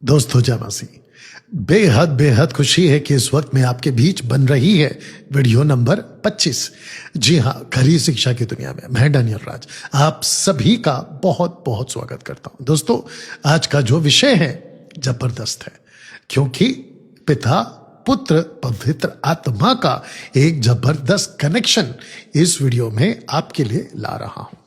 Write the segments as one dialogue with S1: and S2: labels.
S1: दोस्तों जय मसीह। बेहद बेहद खुशी है कि इस वक्त में आपके बीच बन रही है वीडियो नंबर 25। जी हाँ, खरी शिक्षा की दुनिया में मैं डैनियल राज आप सभी का बहुत बहुत स्वागत करता हूं। दोस्तों, आज का जो विषय है जबरदस्त है, क्योंकि पिता पुत्र पवित्र आत्मा का एक जबरदस्त कनेक्शन इस वीडियो में आपके लिए ला रहा हूं,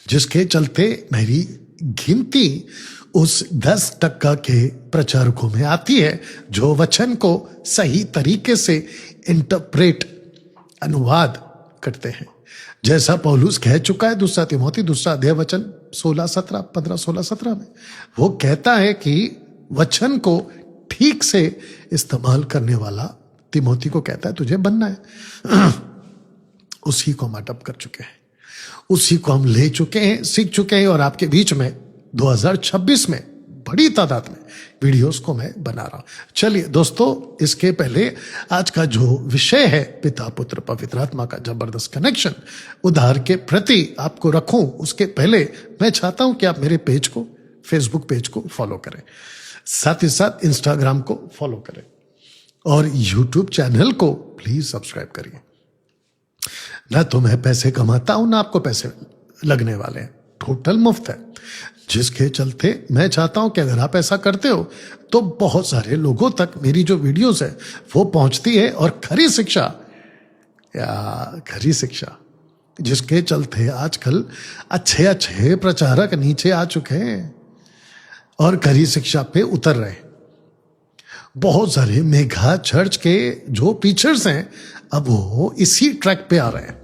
S1: जिसके चलते मेरी गिनती उस 10% के प्रचारकों में आती है जो वचन को सही तरीके से इंटरप्रेट अनुवाद करते हैं। जैसा पौलुस कह चुका है दूसरा तिमोथी 2 अध्याय वचन 16-17 15-16-17 में, वो कहता है कि वचन को ठीक से इस्तेमाल करने वाला तिमोथी को कहता है तुझे बनना है। उसी को हम अडॉप्ट कर चुके हैं, उसी को हम ले चुके हैं, सीख चुके हैं, और आपके बीच में 2026 में बड़ी तादाद में वीडियोस को मैं बना रहा हूं। चलिए दोस्तों, इसके पहले आज का जो विषय है पिता पुत्र पवित्र आत्मा का जबरदस्त कनेक्शन उद्धार के प्रति आपको रखूं, उसके पहले मैं चाहता हूं कि आप मेरे पेज को, फेसबुक पेज को फॉलो करें, साथ ही साथ इंस्टाग्राम को फॉलो करें, और यूट्यूब चैनल को प्लीज सब्सक्राइब करिए। ना तो मैं पैसे कमाता हूं, ना आपको पैसे लगने वाले हैं, टोटल मुफ्त है, जिसके चलते मैं चाहता हूं कि अगर आप ऐसा करते हो तो बहुत सारे लोगों तक मेरी जो वीडियोस है वो पहुंचती है, और खरी शिक्षा जिसके चलते आजकल अच्छे अच्छे प्रचारक नीचे आ चुके हैं और खरी शिक्षा पे उतर रहे हैं। बहुत सारे मेगा चर्च के जो टीचर्स हैं अब वो इसी ट्रैक पे आ रहे हैं।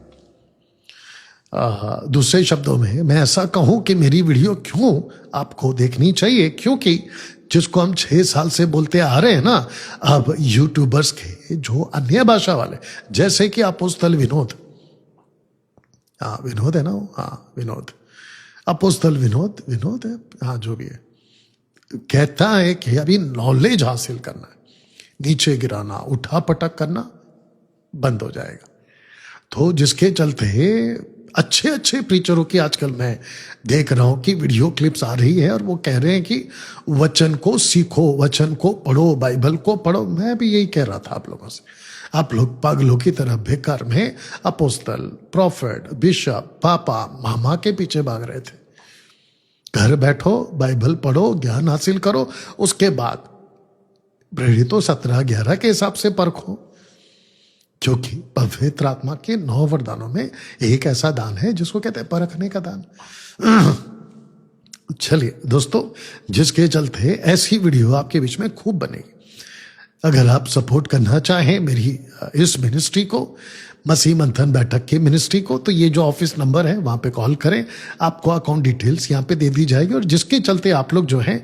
S1: दूसरे शब्दों में मैं ऐसा कहूं कि मेरी वीडियो क्यों आपको देखनी चाहिए, क्योंकि जिसको हम 6 साल से बोलते आ रहे हैं ना, अब यूट्यूबर्स के जो अन्य भाषा वाले, जैसे कि अपोस्तल विनोद, विनोद है ना, विनोद, अपोस्तल विनोद है, जो भी है, कहता है कि अभी नॉलेज हासिल करना है, नीचे गिराना उठा पटक करना बंद हो जाएगा। तो जिसके चलते अच्छे अच्छे प्रीचरों की आजकल मैं देख रहा हूं कि वीडियो क्लिप्स आ रही है और वो कह रहे हैं कि वचन को सीखो, वचन को पढ़ो, बाइबल को पढ़ो। मैं भी यही कह रहा था आप लोगों से, आप लोग पागलों की तरह बेकार में अपोस्तल, प्रॉफिट, बिशप, पापा, मामा के पीछे भाग रहे थे। घर बैठो, बाइबल पढ़ो, ज्ञान हासिल करो, उसके बाद प्रेरितों 17-11 के हिसाब से परखो, क्योंकि पवित्र आत्मा के 9 वरदानों में एक ऐसा दान है जिसको कहते हैं परखने का दान। चलिए दोस्तों, जिसके चलते ऐसी वीडियो आपके बीच में खूब बनेगी। अगर आप सपोर्ट करना चाहें मेरी इस मिनिस्ट्री को, मसीह मंथन बैठक की मिनिस्ट्री को, तो ये जो ऑफिस नंबर है वहां पे कॉल करें, आपको अकाउंट डिटेल्स यहाँ पे दे दी जाएगी, और जिसके चलते आप लोग जो हैं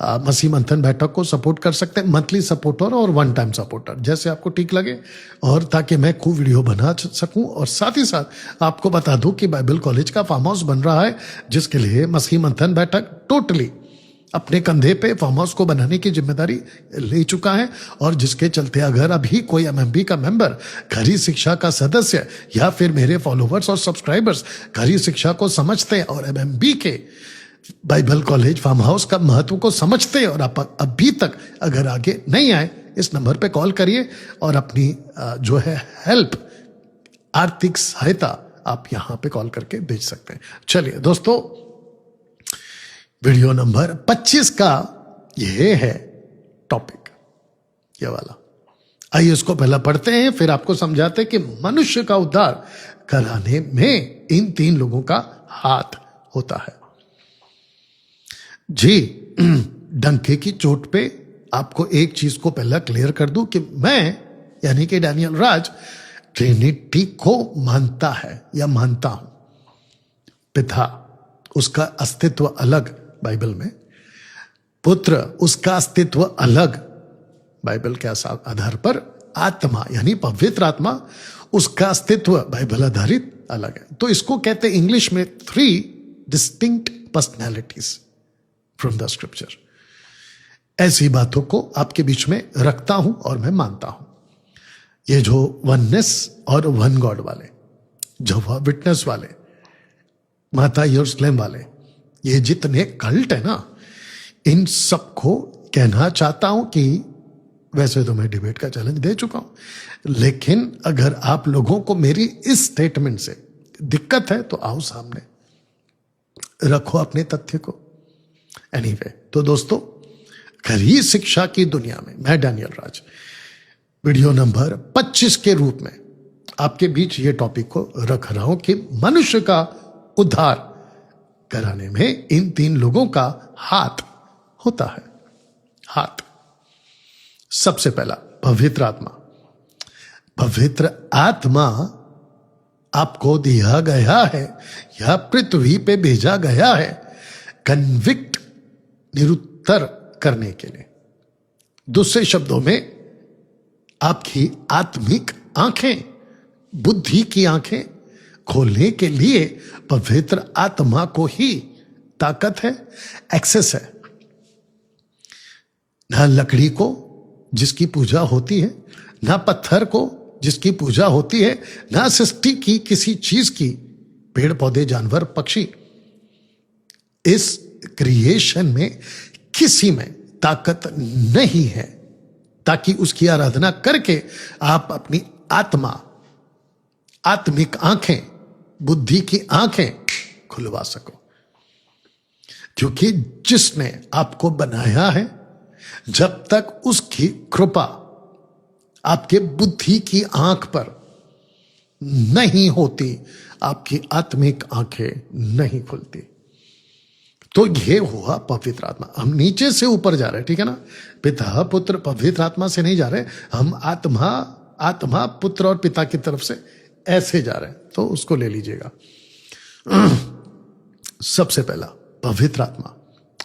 S1: मसीह मंथन बैठक को सपोर्ट कर सकते हैं, मंथली सपोर्टर और वन टाइम सपोर्टर, जैसे आपको ठीक लगे, और ताकि मैं खूब वीडियो बना सकूं। और साथ ही साथ आपको बता दूं कि बाइबल कॉलेज का फार्म हाउस बन रहा है, जिसके लिए मसीह मंथन बैठक टोटली अपने कंधे पे फार्म हाउस को बनाने की जिम्मेदारी ले चुका है, और जिसके चलते अगर अभी कोई एमएमबी का मेंबर, खरी शिक्षा का सदस्य, या फिर मेरे फॉलोवर्स और सब्सक्राइबर्स खरी शिक्षा को समझते हैं और एमएमबी के बाइबल कॉलेज फार्म हाउस का महत्व को समझते हैं, और आप अभी तक अगर आगे नहीं आए, इस नंबर पे कॉल करिए और अपनी जो है हेल्प, आर्थिक सहायता आप यहां पे कॉल करके भेज सकते हैं। चलिए दोस्तों, वीडियो नंबर 25 का ये है टॉपिक, ये वाला। आइए इसको पहला पढ़ते हैं, फिर आपको समझाते हैं कि मनुष्य का उद्धार कराने में इन 3 लोगों का हाथ होता है। जी, डंके की चोट पे आपको एक चीज को पहला क्लियर कर दूं कि मैं, यानी कि डैनियल राज, ट्रिनिटी को मानता है या मानता हूं। पिता, उसका अस्तित्व अलग बाइबल में, पुत्र, उसका अस्तित्व अलग बाइबल के आधार पर, आत्मा यानी पवित्र आत्मा, उसका अस्तित्व बाइबल आधारित अलग है। तो इसको कहते हैं इंग्लिश में 3 distinct personalities from the scripture. ऐसी बातों को आपके बीच में रखता हूं और मैं मानता हूं। ये जो वननेस और वन गॉड वाले, जहोवा विटनेस वाले, माता यरूशलेम वाले, ये जितने कल्ट है ना, इन सबको कहना चाहता हूं कि वैसे तो मैं डिबेट का चैलेंज दे चुका हूं, लेकिन अगर आप लोगों को मेरी इस स्टेटमेंट से दिक्कत है तो आओ सामने रखो अपने तथ्य को। एनीवे, तो दोस्तों, खरी शिक्षा की दुनिया में मैं डैनियल राज वीडियो नंबर 25 के रूप में आपके बीच ये टॉपिक को रख रहा हूं कि मनुष्य का उद्धार कराने में इन 3 लोगों का हाथ होता है। हाथ, सबसे पहला पवित्र आत्मा। पवित्र आत्मा आपको दिया गया है या पृथ्वी पे भेजा गया है कन्विक्ट, निरुत्तर करने के लिए। दूसरे शब्दों में, आपकी आत्मिक आंखें, बुद्धि की आंखें खोलने के लिए पवित्र आत्मा को ही ताकत है, एक्सेस है। ना लकड़ी को जिसकी पूजा होती है, ना पत्थर को जिसकी पूजा होती है, ना सृष्टि की किसी चीज की, पेड़ पौधे जानवर पक्षी, इस क्रिएशन में किसी में ताकत नहीं है ताकि उसकी आराधना करके आप अपनी आत्मा, आत्मिक आंखें, बुद्धि की आंखें खुलवा सको। क्योंकि जिसने आपको बनाया है, जब तक उसकी कृपा आपके बुद्धि की आंख पर नहीं होती, आपकी आत्मिक आंखें नहीं खुलती। तो ये हुआ पवित्र आत्मा। हम नीचे से ऊपर जा रहे हैं, ठीक है ना। पिता पुत्र पवित्र आत्मा से नहीं जा रहे, हम आत्मा पुत्र और पिता की तरफ से ऐसे जा रहे हैं, तो उसको ले लीजिएगा। सबसे पहला, पवित्र आत्मा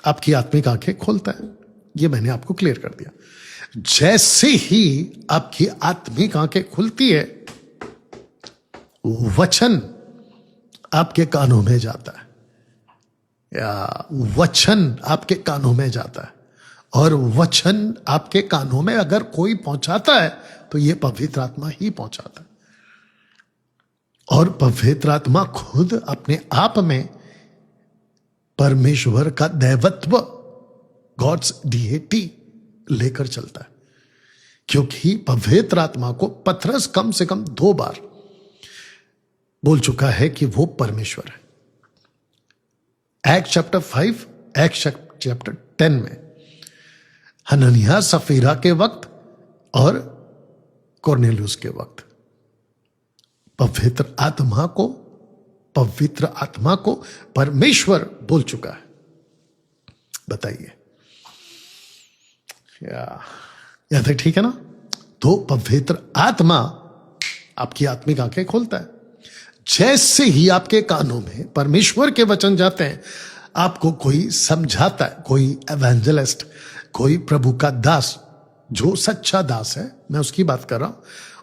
S1: आपकी आत्मिक आंखें खोलता है, ये मैंने आपको क्लियर कर दिया। जैसे ही आपकी आत्मिक आंखें खुलती है, वचन आपके कानों में जाता है, या वचन आपके कानों में जाता है, और वचन आपके कानों में अगर कोई पहुंचाता है तो यह पवित्र आत्मा ही पहुंचाता है। और पवित्र आत्मा खुद अपने आप में परमेश्वर का दैवत्व, गॉड्स डीएटी लेकर चलता है। क्योंकि पवित्र आत्मा को पतरस कम से कम 2 बार बोल चुका है कि वो परमेश्वर है। एक्ट चैप्टर 5, एक्ट चैप्टर 10 में हननिया सफीरा के वक्त और कॉर्नेलियस के वक्त पवित्र आत्मा को परमेश्वर बोल चुका है। बताइए, या तक ठीक है ना। तो पवित्र आत्मा आपकी आत्मिक आंखें खोलता है। जैसे ही आपके कानों में परमेश्वर के वचन जाते हैं, आपको कोई समझाता है, कोई एवेंजलिस्ट, कोई प्रभु का दास, जो सच्चा दास है, मैं उसकी बात कर रहा हूं,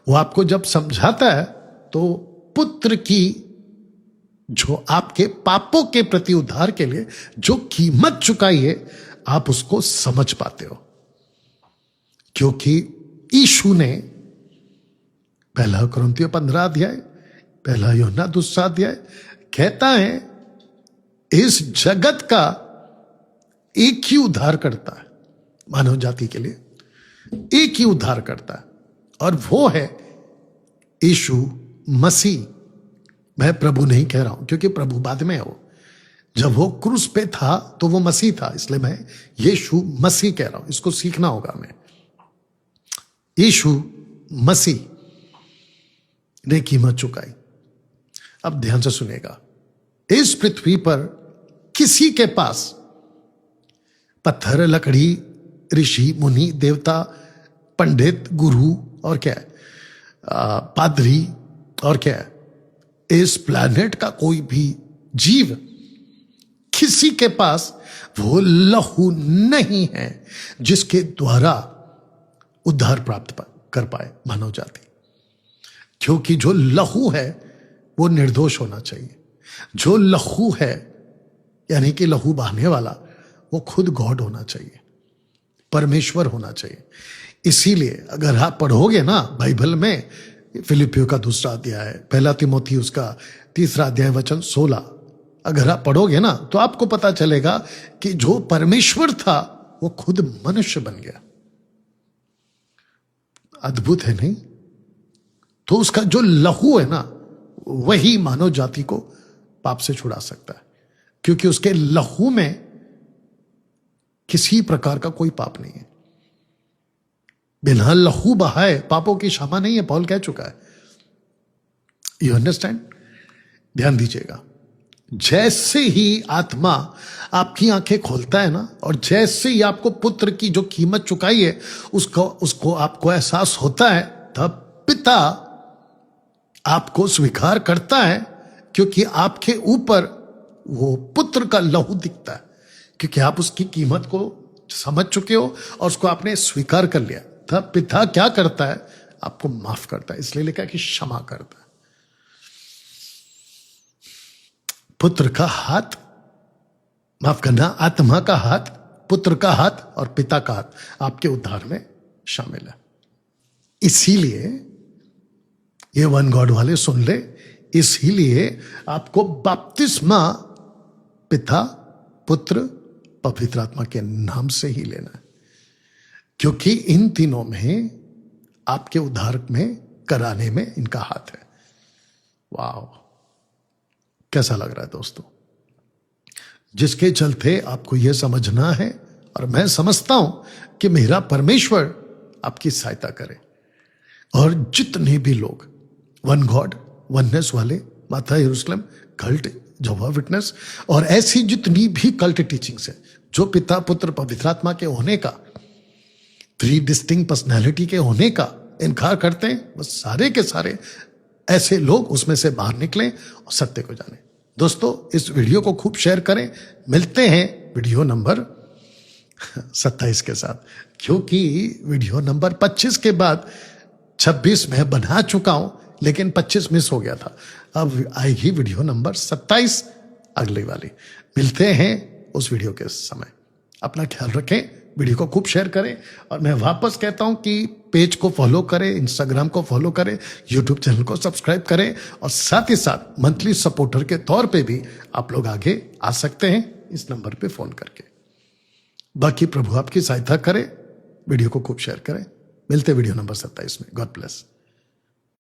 S1: वो आपको जब समझाता है तो पुत्र की, जो आपके पापों के प्रति उद्धार के लिए जो कीमत चुकाई है, आप उसको समझ पाते हो। क्योंकि यीशु ने 1 कुरिन्थियों 15 अध्याय, 1 यूहन्ना 2 अध्याय कहता है, इस जगत का एक ही उद्धार करता है, मानव जाति के लिए एक ही उद्धार करता है, और वो है यीशु मसीह। मैं प्रभु नहीं कह रहा हूं, क्योंकि प्रभु बाद में है। वो जब वो क्रूस पे था तो वो मसीह था, इसलिए मैं यीशु मसीह कह रहा हूं। इसको सीखना होगा हमें। यीशु मसीह ने कीमत चुकाई। अब ध्यान से सुनेगा, इस पृथ्वी पर किसी के पास पत्थर, लकड़ी, ऋषि, मुनि, देवता, पंडित, गुरु और क्या है, पादरी और क्या है, इस प्लैनेट का कोई भी जीव, किसी के पास वो लहू नहीं है जिसके द्वारा उद्धार प्राप्त कर पाए मानव जाति। क्योंकि जो लहू है वो निर्दोष होना चाहिए। जो लहू है, यानी कि लहू बहाने वाला, वो खुद गॉड होना चाहिए, परमेश्वर होना चाहिए। इसीलिए अगर आप पढ़ोगे ना बाइबल में, फिलिपियों का 2 अध्याय, 1 तीमुथियुस का 3 अध्याय वचन 16, अगर आप पढ़ोगे ना तो आपको पता चलेगा कि जो परमेश्वर था वो खुद मनुष्य बन गया। अद्भुत है नहीं? तो उसका जो लहू है ना, वही मानव जाति को पाप से छुड़ा सकता है, क्योंकि उसके लहू में किसी प्रकार का कोई पाप नहीं है। बिना लहू बहाए पापों की क्षमा नहीं है, पौल कह चुका है। You understand? ध्यान दीजिएगा, जैसे ही आत्मा आपकी आंखें खोलता है ना, और जैसे ही आपको पुत्र की जो कीमत चुकाई है उसको आपको एहसास होता है, तब पिता आपको स्वीकार करता है, क्योंकि आपके ऊपर वो पुत्र का लहू दिखता है, क्योंकि आप उसकी कीमत को समझ चुके हो और उसको आपने स्वीकार कर लिया। तब पिता क्या करता है? आपको माफ करता है। इसलिए लिखा है कि क्षमा करता है। पुत्र का हाथ, माफ करना, आत्मा का हाथ, पुत्र का हाथ और पिता का हाथ आपके उद्धार में शामिल है। इसीलिए ये वन गॉड वाले सुन ले, इसीलिए आपको बपतिस्मा पिता, पुत्र, पवित्र आत्मा के नाम से ही लेना है, क्योंकि इन तीनों में आपके उद्धार में कराने में इनका हाथ है। वाह, कैसा लग रहा है दोस्तों? जिसके चलते आपको यह समझना है, और मैं समझता हूं कि मेरा परमेश्वर आपकी सहायता करे, और जितने भी लोग वन गॉड, वननेस वाले, माता यरूशलेम, कल्ट, यहोवा विटनेस और ऐसी जितनी भी कल्ट टीचिंग्स है, जो पिता, पुत्र, पवित्र आत्मा के होने का, 3 डिस्टिंक्ट पर्सनैलिटी के होने का इनकार करते हैं, वो सारे के सारे ऐसे लोग उसमें से बाहर निकलें और सत्य को जाने। दोस्तों, इस वीडियो को खूब शेयर करें। मिलते हैं वीडियो नंबर 27 के साथ, क्योंकि वीडियो नंबर 25 के बाद 26 मैं बना चुका हूं, लेकिन 25 मिस हो गया था। अब आएगी वीडियो नंबर 27 अगली वाली। मिलते हैं उस वीडियो के समय। अपना ख्याल रखें, वीडियो को खूब शेयर करें, और मैं वापस कहता हूं कि पेज को फॉलो करें, इंस्टाग्राम को फॉलो करें, यूट्यूब चैनल को सब्सक्राइब करें, और साथ ही साथ मंथली सपोर्टर के तौर पे भी आप लोग आगे आ सकते हैं इस नंबर पे फोन करके। बाकी प्रभु आपकी सहायता करे, वीडियो को खूब शेयर करें। मिलते वीडियो नंबर 27 में। God bless.